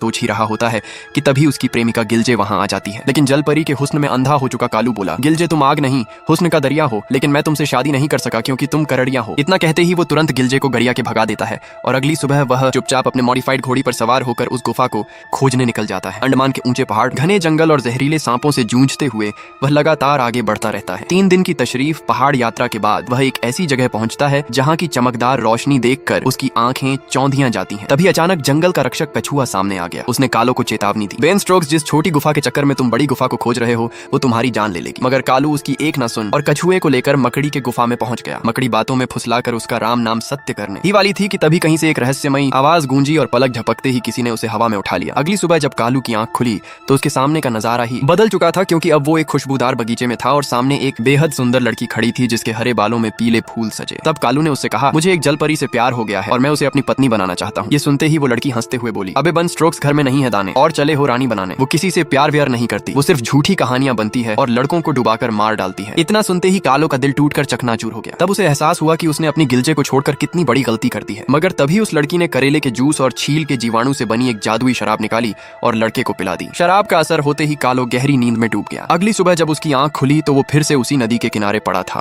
सोच ही रहा होता है कि तभी उसकी प्रेमिका गिलजे वहां आ जाती है। लेकिन जल परी के हुस्न में अंधा हो चुका कालू बोला, गिलजे तुम आग नहीं हुस्न का दरिया हो, लेकिन मैं तुमसे शादी नहीं कर सका क्योंकि तुम करड़िया हो। इतना कहते ही वो तुरंत गिलजे को गरिया के भगा देता है और अगली सुबह वह चुपचाप अपने मॉडिफाइड घोड़ी पर सवार होकर उस गुफा को खोजने निकल जाता है। अंडमान के ऊंचे पहाड़, घने जंगल और जहरीले सांपों से जूझते हुए वह लगातार आगे बढ़ता रहता है। 3 दिन की तशरीफ पहाड़ यात्रा के बाद वह एक ऐसी जगह पहुंचता है जहां की चमकदार रोशनी देखकर उसकी आंखें चौंधियां जाती हैं। तभी अचानक जंगल का रक्षक कछुआ सामने आ गया। उसने कालो को चेतावनी दी, बेन स्टोक्स, जिस छोटी गुफा के चक्कर में तुम बड़ी गुफा को खोज रहे हो वो तुम्हारी जान ले लेगी। मगर कालू उसकी एक न सुन और कछुए को लेकर मकड़ी के गुफा में पहुंच गया। मकड़ी बातों में फुसलाकर उसका राम नाम सत्य करने ही वाली थी कि तभी कहीं से एक रहस्यमयी आवाज गूंजी और पलक झपकते ही किसी ने उसे हवा में उठा लिया। अगली सुबह जब कालू की आंख खुली तो उसके सामने का नजारा ही बदल चुका था, क्योंकि अब वो एक खुशबूदार बगीचे में था और सामने एक बेहद सुंदर लड़की खड़ी थी जिसके हरे बालों में पीले फूल सजे। तब कालू ने उससे कहा, मुझे एक जलपरी से प्यार हो गया है और मैं उसे अपनी पत्नी बनाना चाहता हूँ। ये सुनते ही वो लड़की हंसते हुए बोली, अबे बन स्ट्रोक्स, घर में नहीं है दाने और चले हो रानी बनाने। वो किसी से प्यार व्यार नहीं करती, वो सिर्फ झूठी कहानियां बनती है और लड़कों को डुबाकर मार डालती है। इतना सुनते ही कालो का दिल टूटकर चकनाचूर हो गया। तब उसे एहसास हुआ कि उसने अपनी गिलजे को छोड़कर कितनी बड़ी गलती कर दी है। मगर तभी उस लड़की ने करेले के जूस और छील के जीवाणु से बनी एक जादुई शराब निकाली और लड़के को पिला दी। शराब का असर होते ही कालो गहरी नींद में डूब गया। अगली सुबह जब उसकी आंख खुली तो वो फिर से उसी नदी के किनारे पड़ा था।